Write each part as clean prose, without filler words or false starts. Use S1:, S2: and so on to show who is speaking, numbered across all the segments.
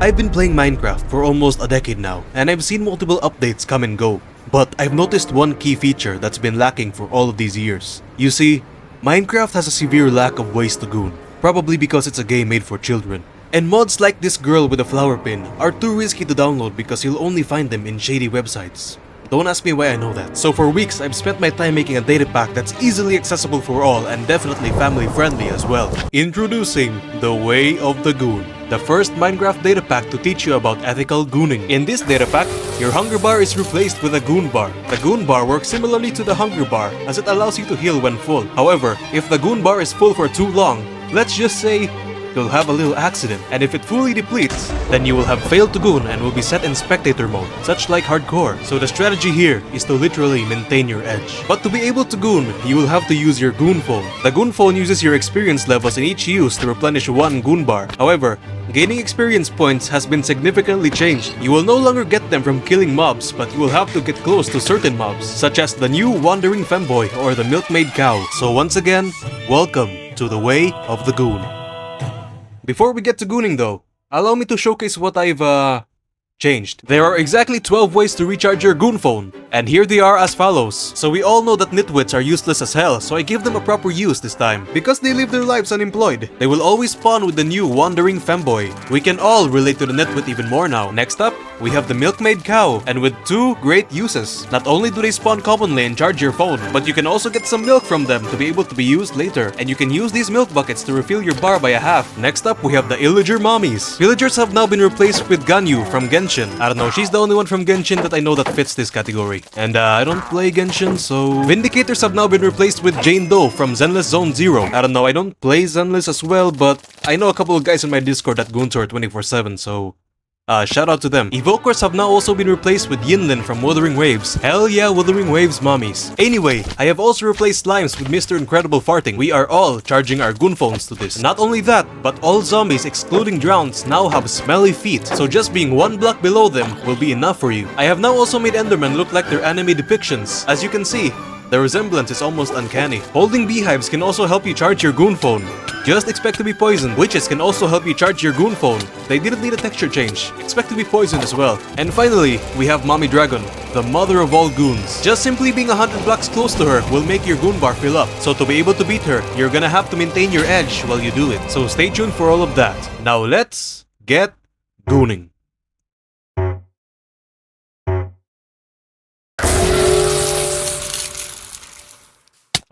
S1: I've been playing Minecraft for almost a decade now, and I've seen multiple updates come and go. But I've noticed one key feature that's been lacking for all of these years. You see, Minecraft has a severe lack of ways to goon, probably because it's a game made for children. And mods like this girl with a flower pin are too risky to download because you'll only find them in shady websites. Don't ask me why I know that. So for weeks, I've spent my time making a data pack that's easily accessible for all and definitely family friendly as well. Introducing the Way of the Goon, the first Minecraft data pack to teach you about ethical gooning. In this data pack, your hunger bar is replaced with a goon bar. The goon bar works similarly to the hunger bar as it allows you to heal when full. However, if the goon bar is full for too long, let's just say you'll have a little accident, and if it fully depletes, then you will have failed to goon and will be set in spectator mode, such like hardcore. So the strategy here is to literally maintain your edge. But to be able to goon, you will have to use your Goon Phone. The Goon Phone uses your experience levels in each use to replenish one goon bar. However, gaining experience points has been significantly changed. You will no longer get them from killing mobs, but you will have to get close to certain mobs, such as the new wandering femboy or the milkmaid cow. So once again, welcome to the Way of the Goon. Before we get to gooning though, allow me to showcase what I've changed. There are exactly 12 ways to recharge your Goon Phone, and here they are as follows. So we all know that nitwits are useless as hell, so I give them a proper use this time. Because they live their lives unemployed, they will always spawn with the new wandering femboy. We can all relate to the nitwit even more now. Next up, we have the milkmaid cow, and with two great uses. Not only do they spawn commonly and charge your phone, but you can also get some milk from them to be able to be used later, and you can use these milk buckets to refill your bar by a half. Next up, we have the illager mommies. Villagers have now been replaced with Ganyu from Genshin. I don't know, she's the only one from Genshin that I know that fits this category. And I don't play Genshin, so... Vindicators have now been replaced with Jane Doe from Zenless Zone Zero. I don't know, I don't play Zenless as well, but I know a couple of guys in my Discord that goon tour 24/7, so... shout out to them. Evokers have now also been replaced with Yinlin from Wuthering Waves. Hell yeah, Wuthering Waves mommies. Anyway, I have also replaced Slimes with Mr. Incredible Farting. We are all charging our Goon Phones to this. Not only that, but all zombies excluding drowns now have smelly feet, so just being one block below them will be enough for you. I have now also made Endermen look like their anime depictions. As you can see, the resemblance is almost uncanny. Holding beehives can also help you charge your Goon Phone. Just expect to be poisoned. Witches can also help you charge your Goon Phone. They didn't need a texture change. Expect to be poisoned as well. And finally, we have Mommy Dragon, the mother of all goons. Just simply being 100 blocks close to her will make your goon bar fill up. So to be able to beat her, you're gonna have to maintain your edge while you do it. So stay tuned for all of that. Now let's get gooning.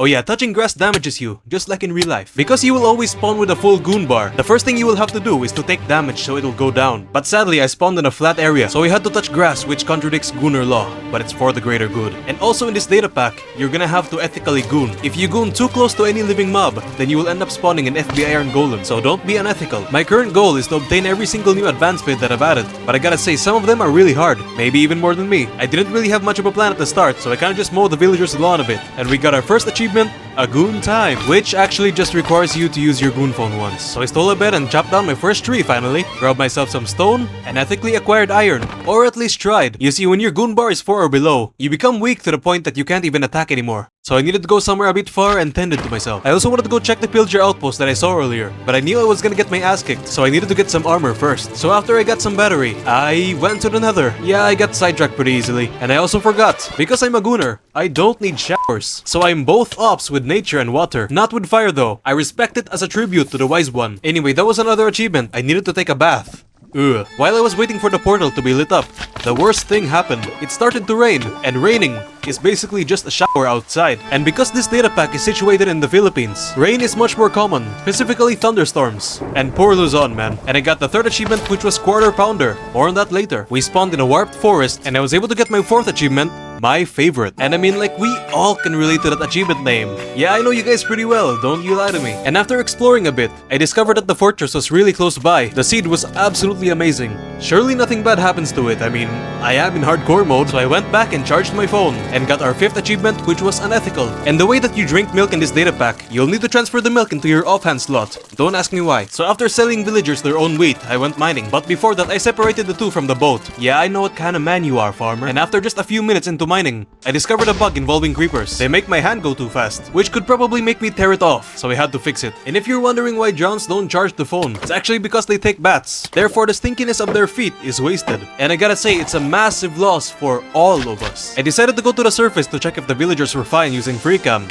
S1: Oh yeah, touching grass damages you, just like in real life. Because you will always spawn with a full goon bar, the first thing you will have to do is to take damage so it'll go down. But sadly, I spawned in a flat area, so I had to touch grass, which contradicts Gooner law, but it's for the greater good. And also in this data pack, you're gonna have to ethically goon. If you goon too close to any living mob, then you will end up spawning an FBI Iron Golem, so don't be unethical. My current goal is to obtain every single new advancement that I've added, but I gotta say some of them are really hard, maybe even more than me. I didn't really have much of a plan at the start, so I kinda just mowed the villagers' lawn a bit. And we got our first achievement, a goon time, which actually just requires you to use your Goon Phone once. So I stole a bed and chopped down my first tree finally, grabbed myself some stone, and ethically acquired iron. Or at least tried. You see, when your goon bar is 4 or below, you become weak to the point that you can't even attack anymore. So I needed to go somewhere a bit far and tended to myself. I also wanted to go check the pillager outpost that I saw earlier, but I knew I was gonna get my ass kicked, so I needed to get some armor first. So after I got some battery, I went to the nether. Yeah, I got sidetracked pretty easily. And I also forgot, because I'm a gooner, I don't need showers. So I'm both ops with nature and water. Not with fire though. I respect it as a tribute to the wise one. Anyway, that was another achievement. I needed to take a bath. Ugh. While I was waiting for the portal to be lit up, the worst thing happened. It started to rain, and raining is basically just a shower outside. And because this data pack is situated in the Philippines, rain is much more common, specifically thunderstorms. And poor Luzon, man. And I got the third achievement, which was Quarter Pounder. More on that later. We spawned in a warped forest, and I was able to get my fourth achievement, my favorite. And I mean, like, we all can relate to that achievement name. Yeah, I know you guys pretty well, don't you lie to me. And after exploring a bit, I discovered that the fortress was really close by. The seed was absolutely amazing. Surely nothing bad happens to it. I mean, I am in hardcore mode, so I went back and charged my phone and got our fifth achievement, which was unethical. And the way that you drink milk in this data pack, you'll need to transfer the milk into your offhand slot. Don't ask me why. So after selling villagers their own wheat, I went mining. But before that, I separated the two from the boat. Yeah, I know what kind of man you are, farmer. And after just a few minutes into mining, I discovered a bug involving creepers. They make my hand go too fast, which could probably make me tear it off, so I had to fix it. And if you're wondering why drowns don't charge the phone, it's actually because they take baths. Therefore, the stinkiness of their feet is wasted. And I gotta say, it's a massive loss for all of us. I decided to go to the surface to check if the villagers were fine using free cam.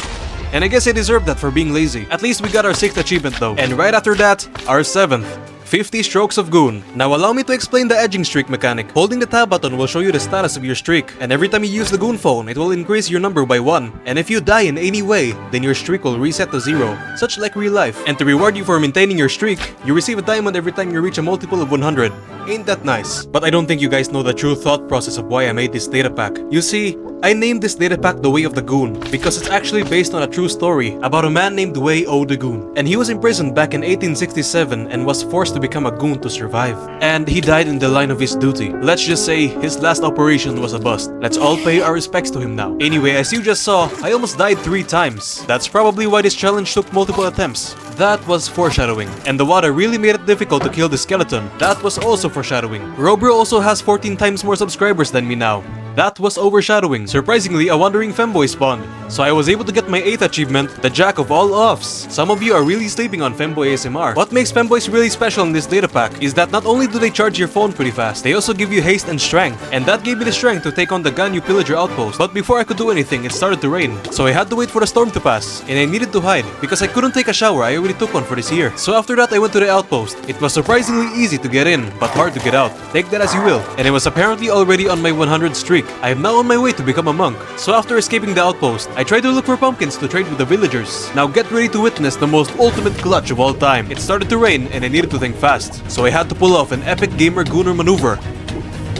S1: And I guess I deserved that for being lazy. At least we got our 6th achievement though. And right after that, our 7th. 50 strokes of Goon. Now allow me to explain the edging streak mechanic. Holding the tab button will show you the status of your streak, and every time you use the Goon Phone, it will increase your number by 1. And if you die in any way, then your streak will reset to 0, such like real life. And to reward you for maintaining your streak, you receive a diamond every time you reach a multiple of 100. Ain't that nice? But I don't think you guys know the true thought process of why I made this data pack. You see, I named this data pack The Way of the Goon because it's actually based on a true story about a man named Way O the Goon. And he was imprisoned back in 1867 and was forced to become a goon to survive. And he died in the line of his duty. Let's just say his last operation was a bust. Let's all pay our respects to him now. Anyway, as you just saw, I almost died 3 times. That's probably why this challenge took multiple attempts. That was foreshadowing. And the water really made it difficult to kill the skeleton. That was also foreshadowing. Robro also has 14 times more subscribers than me now. That was overshadowing. Surprisingly, a wandering femboy spawned, so I was able to get my 8th achievement, the Jack of all offs. Some of you are really sleeping on femboy ASMR. What makes femboys really special in this data pack is that not only do they charge your phone pretty fast, they also give you haste and strength, and that gave me the strength to take on the Ganyu pillager outpost. But before I could do anything, it started to rain, so I had to wait for the storm to pass, and I needed to hide, because I couldn't take a shower. I already took one for this year. So after that, I went to the outpost. It was surprisingly easy to get in, but hard to get out. Take that as you will. And I was apparently already on my 100 streak. I am now on my way to become a monk. So after escaping the outpost, I tried to look for pumpkins to trade with the villagers. Now get ready to witness the most ultimate clutch of all time. It started to rain and I needed to think fast, so I had to pull off an epic gamer Gooner maneuver.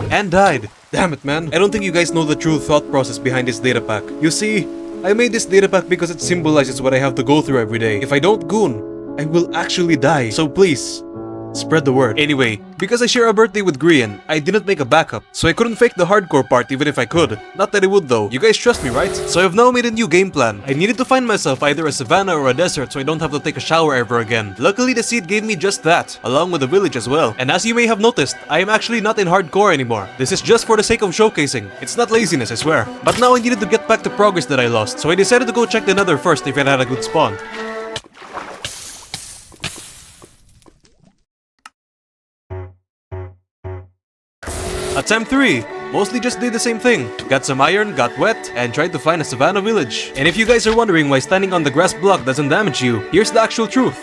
S1: And died. Damn it, man. I don't think you guys know the true thought process behind this data pack. You see, I made this data pack because it symbolizes what I have to go through every day. If I don't goon, I will actually die. So please, spread the word. Anyway, because I share a birthday with Grian, I didn't make a backup, so I couldn't fake the hardcore part even if I could. Not that I would though. You guys trust me, right? So I've now made a new game plan. I needed to find myself either a savannah or a desert so I don't have to take a shower ever again. Luckily, the seed gave me just that, along with the village as well. And as you may have noticed, I am actually not in hardcore anymore. This is just for the sake of showcasing. It's not laziness, I swear. But now I needed to get back the progress that I lost, so I decided to go check the nether first if it had a good spawn. Attempt 3. Mostly just did the same thing. Got some iron, got wet, and tried to find a savannah village. And if you guys are wondering why standing on the grass block doesn't damage you, here's the actual truth.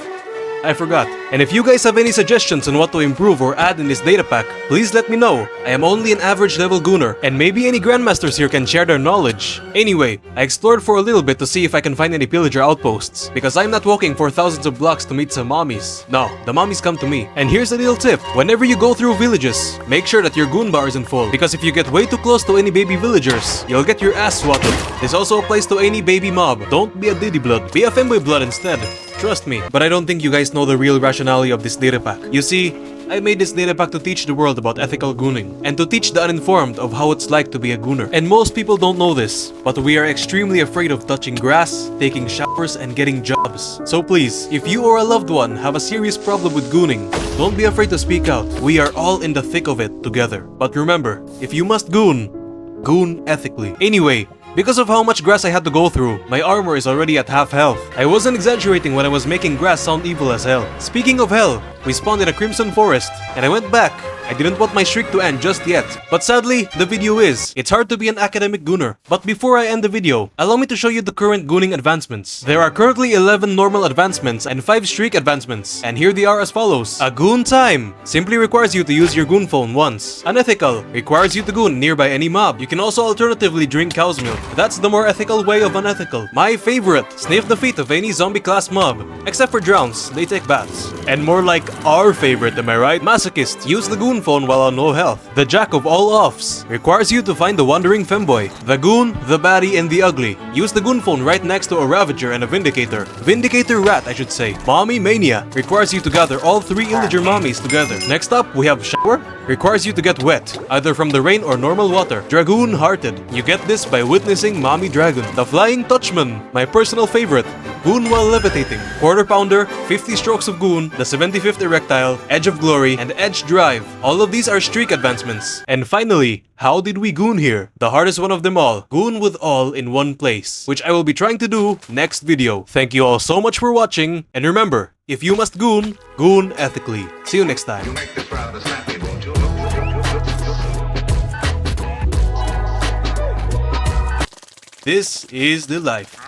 S1: I forgot. And if you guys have any suggestions on what to improve or add in this data pack, please let me know. I am only an average level gooner, and maybe any grandmasters here can share their knowledge. Anyway, I explored for a little bit to see if I can find any pillager outposts, because I'm not walking for thousands of blocks to meet some mommies. No, the mommies come to me. And here's a little tip. Whenever you go through villages, make sure that your goon bar isn't full, because if you get way too close to any baby villagers, you'll get your ass swatted. This also applies to any baby mob. Don't be a diddy blood, be a femboy blood instead. Trust me. But I don't think you guys know the real rationale of this data pack. You see, I made this data pack to teach the world about ethical gooning, and to teach the uninformed of how it's like to be a gooner. And most people don't know this, but we are extremely afraid of touching grass, taking showers, and getting jobs. So please, if you or a loved one have a serious problem with gooning, don't be afraid to speak out. We are all in the thick of it together. But remember, if you must goon, goon ethically. Anyway, because of how much grass I had to go through, my armor is already at half health. I wasn't exaggerating when I was making grass sound evil as hell. Speaking of hell, we spawned in a crimson forest, and I went back. I didn't want my streak to end just yet, but sadly, the video is. It's hard to be an academic gooner. But before I end the video, allow me to show you the current gooning advancements. There are currently 11 normal advancements and 5 streak advancements, and here they are as follows. A goon time simply requires you to use your goon phone once. Unethical requires you to goon nearby any mob. You can also alternatively drink cow's milk. That's the more ethical way of unethical. My favorite, sniff the feet of any zombie class mob. Except for drowns, they take baths. And more like our favorite, am I right? Masochist, use the goon phone while on low health. The jack of all offs requires you to find the wandering femboy, the goon, the baddie, and the ugly. Use the goon phone right next to a ravager and a vindicator. Vindicator rat, I should say. Mommy mania requires you to gather all 3 illager mommies together. Next up, we have shower. Requires you to get wet, either from the rain or normal water. Dragoon hearted. You get this by witnessing Mommy Dragon. The Flying Touchman, my personal favorite. Goon while levitating, quarter pounder, 50 strokes of Goon, the 75th erectile, edge of glory, and edge drive. All of these are streak advancements. And finally, how did we Goon here? The hardest one of them all, Goon with all in one place, which I will be trying to do next video. Thank you all so much for watching, and remember, if you must Goon, Goon ethically. See you next time. This is the life.